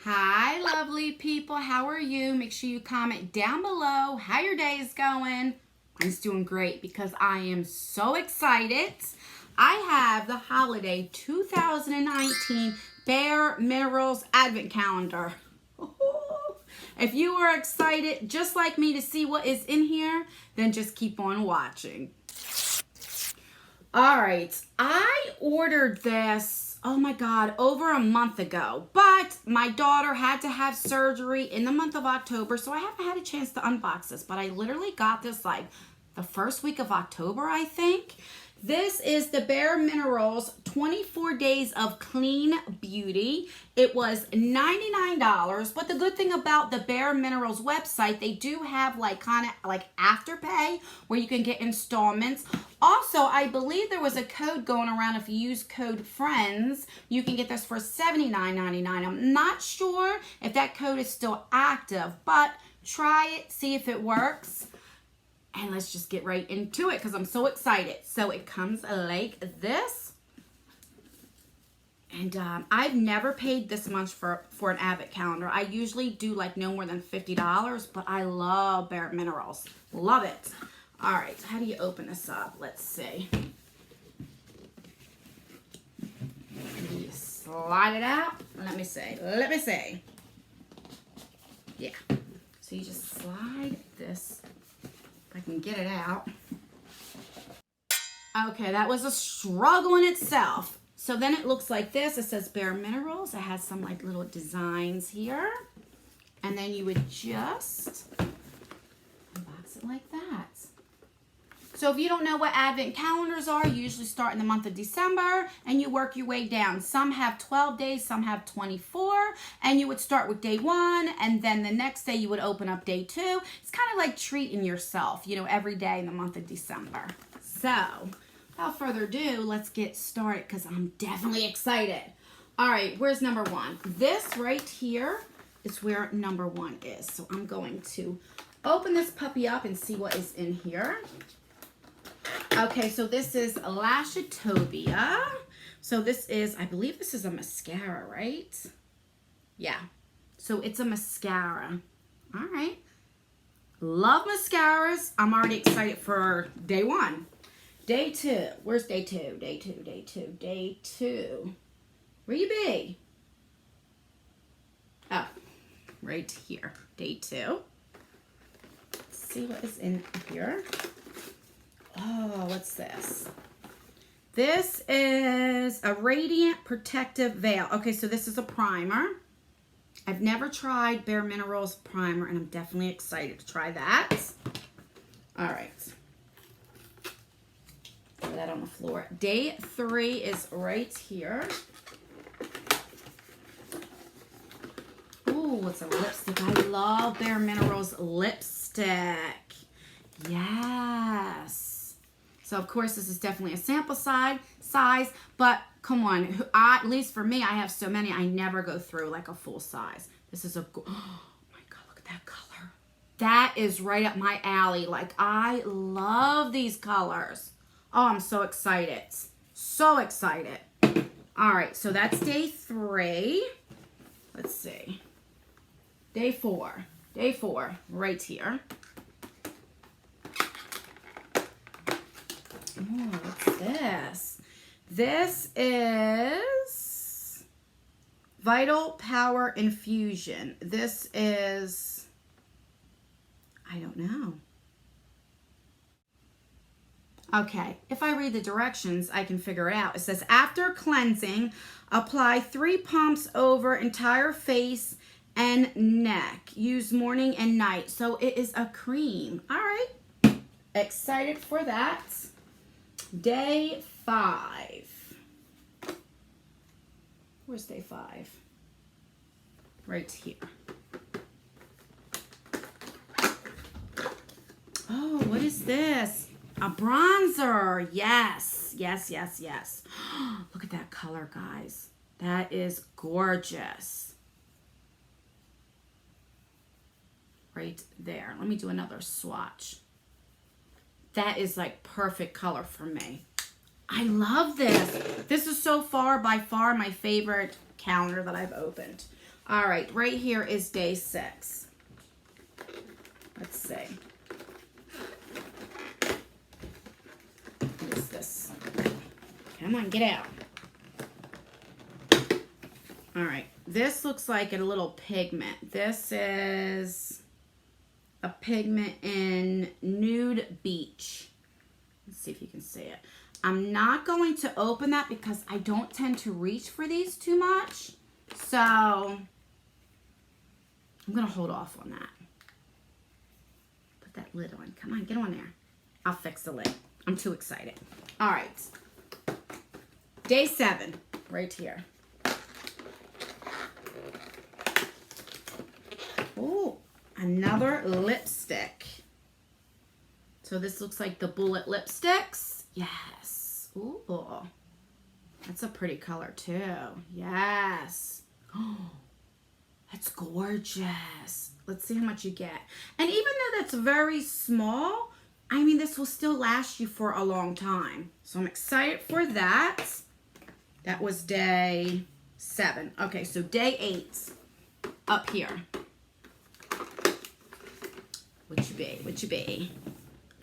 Hi, lovely people. How are you? Make sure you comment down below how your day is going. Mine's doing great because I am so excited. I have the holiday 2019 Bare Minerals Advent Calendar. If you are excited just like me to see what is in here, then just keep on watching. All right, I ordered this, oh my God, over a month ago, but my daughter had to have surgery in the month of October, so I haven't had a chance to unbox this, but I literally got this like the first week of October, I think. This is the Bare Minerals 24 Days of Clean Beauty. It was $99, but the good thing about the Bare Minerals website, they do have like kind of like Afterpay where you can get installments. Also, I believe there was a code going around. If you use code FRIENDS, you can get this for $79.99. I'm not sure if that code is still active, but try it, see if it works. And let's just get right into it because I'm so excited. So it comes like this. And I've never paid this much for an Advent calendar. I usually do like no more than $50, but I love Bare Minerals. Love it. All right, how do you open this up? Let's see. You slide it out. Let me see. Yeah. So you just slide this. If I can get it out. Okay, that was a struggle in itself. So then it looks like this. It says Bare Minerals. It has some like little designs here. And then you would just unbox it like that. So if you don't know what Advent calendars are, you usually start in the month of December and you work your way down. Some have 12 days, some have 24, and you would start with day 1, and then the next day you would open up day 2. It's kind of like treating yourself, you know, every day in the month of December. So without further ado, let's get started because I'm definitely excited. All right, where's number 1? This right here is where number 1 is. So I'm going to open this puppy up and see what is in here. Okay, so this is Lashetopia. So this is, I believe this is a mascara, right? Yeah. So it's a mascara. All right. Love mascaras. I'm already excited for day 1. Day 2. Where's day 2? Day 2. Where you be? Oh, right here. Day 2. Let's see what is in here. Oh, what's this? This is a Radiant Protective Veil. Okay, so this is a primer. I've never tried Bare Minerals primer, and I'm definitely excited to try that. All right. Put that on the floor. Day 3 is right here. Oh, it's a lipstick. I love Bare Minerals lipstick. Yes. So, of course, this is definitely a sample size, but come on. At least for me, I have so many, I never go through like a full size. This is oh my God, look at that color. That is right up my alley. Like, I love these colors. Oh, I'm so excited. So excited. All right, so that's day 3. Let's see. Day 4. Day 4, right here. Oh, what's this? This is Vital Power Infusion. This is, I don't know. Okay, if I read the directions, I can figure it out. It says, after cleansing, apply 3 pumps over entire face and neck. Use morning and night. So it is a cream. All right. Excited for that. Day 5. Where's day 5? Right here. Oh, what is this? A bronzer. Yes. Look at that color, guys. That is gorgeous. Right there. Let me do another swatch. That is like perfect color for me. I love this. This is so far, by far, my favorite calendar that I've opened. All right, right here is day 6. Let's see. What is this? Come on, get out. All right, this looks like a little pigment. This is a pigment in Nude Beach. Let's see if you can see it. I'm not going to open that because I don't tend to reach for these too much. So I'm going to hold off on that. Put that lid on. Come on, get on there. I'll fix the lid. I'm too excited. All right. Day 7, right here. Oh, another lipstick. So this looks like the Bullet lipsticks. Yes. Ooh, that's a pretty color too. Yes. Oh, that's gorgeous. Let's see how much you get. And even though that's very small, I mean, this will still last you for a long time. So I'm excited for that. That was day 7. Okay, so day 8 up here. What you be?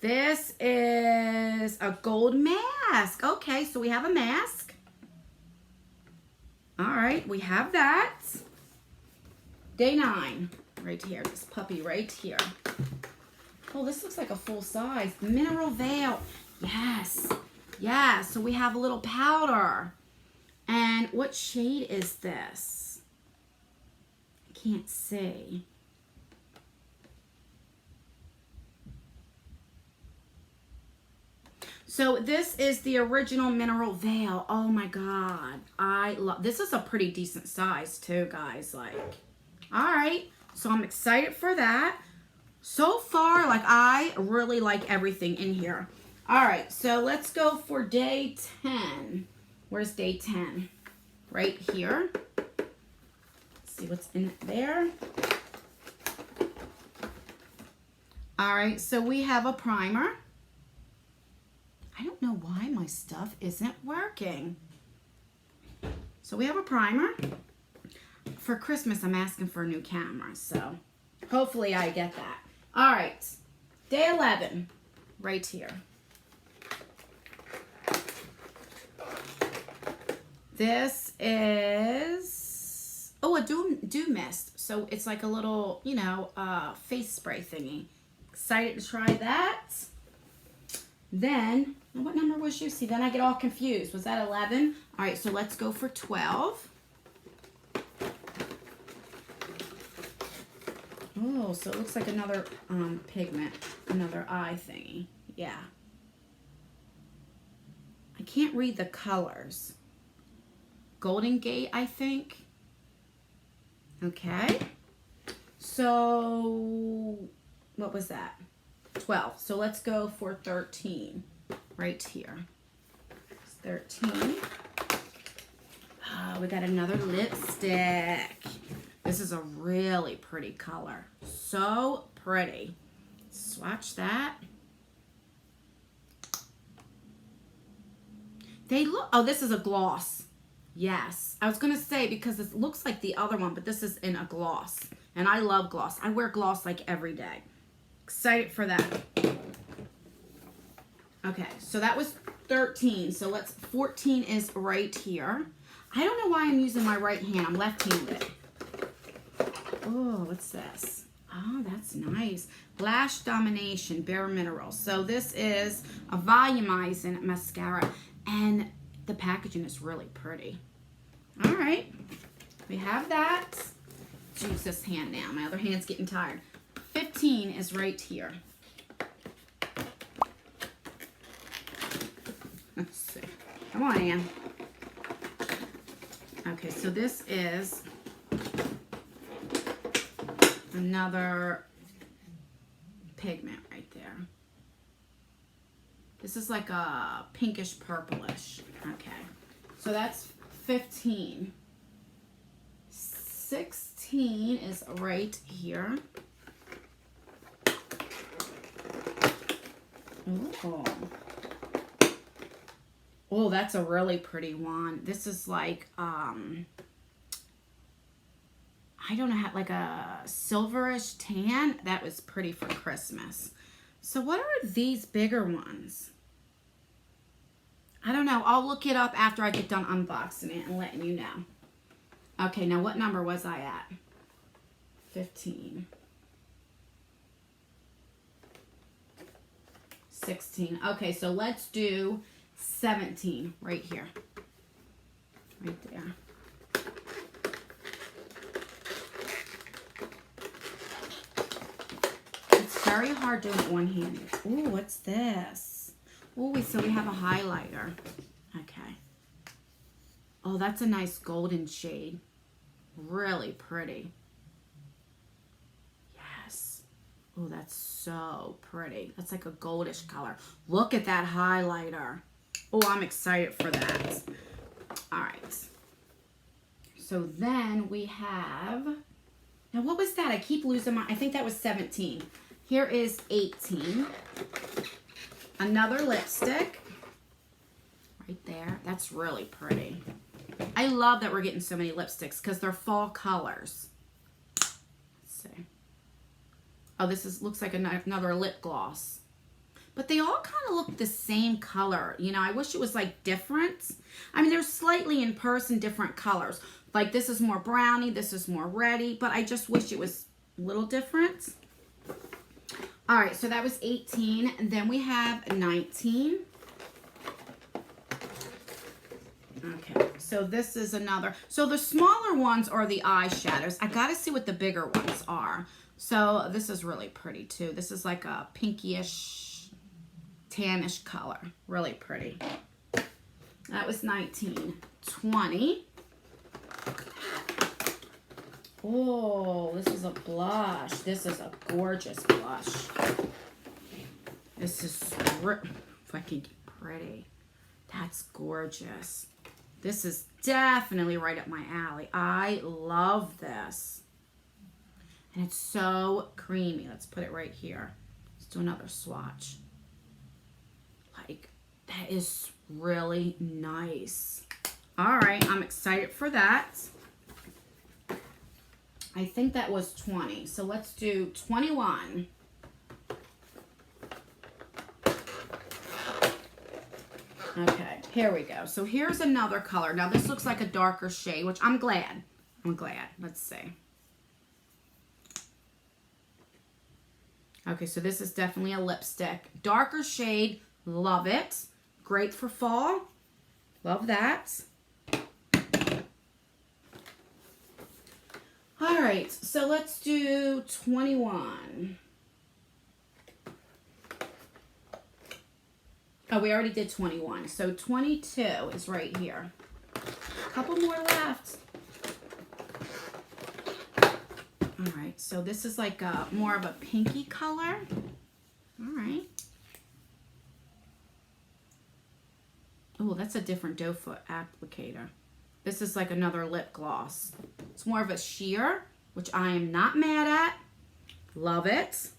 This is a gold mask. Okay, so we have a mask. All right, we have that. Day 9, right here. This puppy right here. Oh, this looks like a full size. Mineral Veil. Yes. Yeah, so we have a little powder. And what shade is this? I can't see. So this is the original Mineral Veil. Oh my God. I love, this is a pretty decent size too, guys. Like, all right. So I'm excited for that. So far, like, I really like everything in here. All right. So let's go for day 10. Where's day 10? Right here. Let's see what's in there. All right. So we have a primer. I don't know why my stuff isn't working. So we have a primer. For Christmas, I'm asking for a new camera, so hopefully I get that. All right, day 11, right here. This is, oh, a dew mist. So it's like a little, you know, face spray thingy. Excited to try that. Then, what number was you? See, then I get all confused. Was that 11? All right, so let's go for 12. Oh, so it looks like another pigment, another eye thingy. Yeah. I can't read the colors. Golden Gate, I think. Okay. So, what was that? 12. So let's go for 13 right here. It's 13. Oh, we got another lipstick. This is a really pretty color. So pretty. Swatch that. They look, oh, this is a gloss. Yes. I was going to say because it looks like the other one, but this is in a gloss. And I love gloss. I wear gloss like every day. Excited for that. Okay, so that was 13. So 14 is right here. I don't know why I'm using my right hand. I'm left-handed. Oh, what's this? Oh, that's nice. Lash Domination Bare Minerals. So this is a volumizing mascara. And the packaging is really pretty. All right. We have that. Let's use this hand now. My other hand's getting tired. 15 is right here. Let's see. Come on, Ann. Okay, so this is another pigment right there. This is like a pinkish purplish. Okay, so that's 15. 16 is right here. Ooh. Oh, that's a really pretty one. This is like, I I don't know, like a silverish tan. That was pretty for Christmas. So what are these bigger ones? I don't know. I'll look it up after I get done unboxing it and letting you know. Okay, now what number was I at? 15. 16. Okay, so let's do 17 right here. Right there. It's very hard doing it one-handed. Ooh, what's this? Ooh, so we have a highlighter. Okay. Oh, that's a nice golden shade. Really pretty. Yes. Oh, that's so pretty. That's like a goldish color. Look at that highlighter. Oh, I'm excited for that. All right. So then we have, now what was that? I keep losing my, I think that was 17. Here is 18. Another lipstick. Right there. That's really pretty. I love that we're getting so many lipsticks because they're fall colors. Let's see. Oh, this is looks like another lip gloss. But they all kind of look the same color. You know, I wish it was like different. I mean, they're slightly in person different colors. Like this is more brownie, this is more reddy, but I just wish it was a little different. All right, so that was 18. And then we have 19. Okay, so this is another. So the smaller ones are the eyeshadows. I gotta see what the bigger ones are. So this is really pretty too. This is like a pinkyish, tannish color. Really pretty. That was 19. 20. Oh, this is a blush. This is a gorgeous blush. This is fucking pretty. That's gorgeous. This is definitely right up my alley. I love this. And it's so creamy. Let's put it right here. Let's do another swatch. Like, that is really nice. All right, I'm excited for that. I think that was 20. So let's do 21. Okay, here we go. So here's another color. Now this looks like a darker shade, which I'm glad. I'm glad. Let's see. Okay, so this is definitely a lipstick. Darker shade. Love it. Great for fall. Love that. All right, so let's do 21. Oh, we already did 21. So 22 is right here. A couple more left. All right, so this is like a more of a pinky color. All right. Oh, that's a different doe foot applicator. This is like another lip gloss. It's more of a sheer, which I am not mad at. Love it.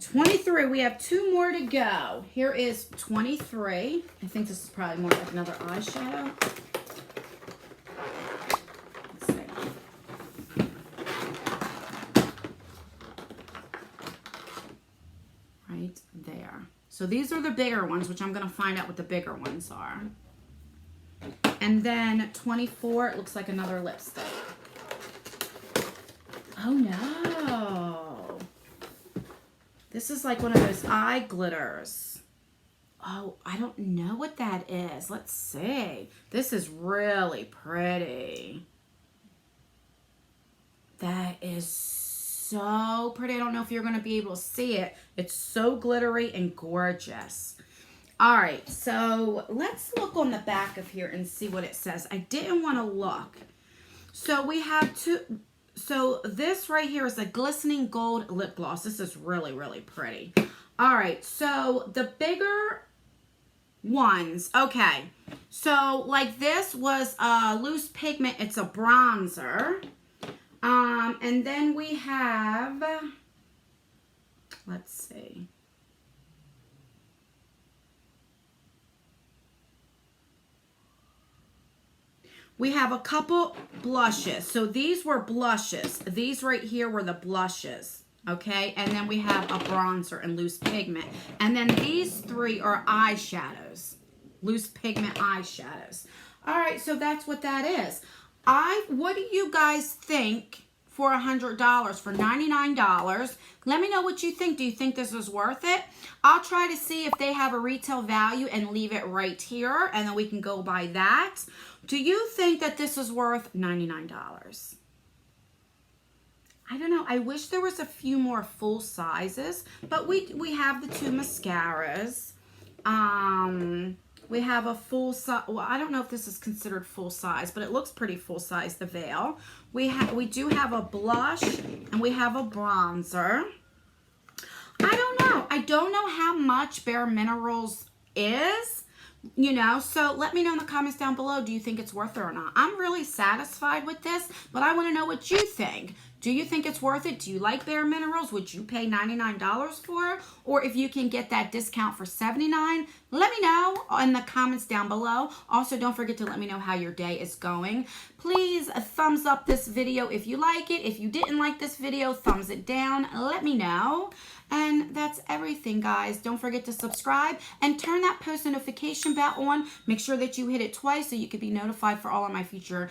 23, we have 2 more to go. Here is 23. I think this is probably more like another eyeshadow. Let's see. Right there. So these are the bigger ones, which I'm going to find out what the bigger ones are. And then 24, it looks like another lipstick. Oh no. This is like one of those eye glitters. Oh, I don't know what that is. Let's see. This is really pretty. That is so pretty. I don't know if you're going to be able to see it. It's so glittery and gorgeous. All right, so let's look on the back of here and see what it says. I didn't want to look. So we have two. So this right here is a glistening gold lip gloss. This is really, really pretty. All right, so the bigger ones. Okay, so like this was a loose pigment. It's a bronzer. And then we have, let's see. We have a couple blushes. So these were blushes. These right here were the blushes. Okay, and then we have a bronzer and loose pigment. And then these three are eyeshadows. Loose pigment eyeshadows. All right, so that's what that is. What do you guys think for $100, for $99? Let me know what you think. Do you think this is worth it? I'll try to see if they have a retail value and leave it right here, and then we can go by that. Do you think that this is worth $99? I don't know. I wish there was a few more full sizes, but we have the two mascaras. We have a full size. Well, I don't know if this is considered full size, but it looks pretty full size. The veil. We do have a blush and we have a bronzer. I don't know. I don't know how much Bare Minerals is. You know, so let me know in the comments down below. Do you think it's worth it or not? I'm really satisfied with this, but I want to know what you think. Do you think it's worth it? Do you like Bare Minerals? Would you pay $99 for it? Or if you can get that discount for $79, let me know in the comments down below. Also, don't forget to let me know how your day is going. Please thumbs up this video if you like it. If you didn't like this video, thumbs it down. Let me know. And that's everything, guys. Don't forget to subscribe and turn that post notification bell on. Make sure that you hit it twice so you can be notified for all of my future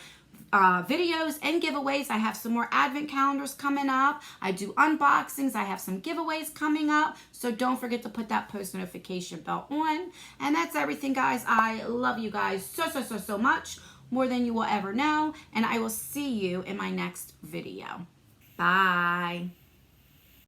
videos and giveaways. I have some more advent calendars coming up. I do unboxings. I have some giveaways coming up. So don't forget to put that post notification bell on. And that's everything, guys. I love you guys so much, more than you will ever know. And I will see you in my next video. Bye.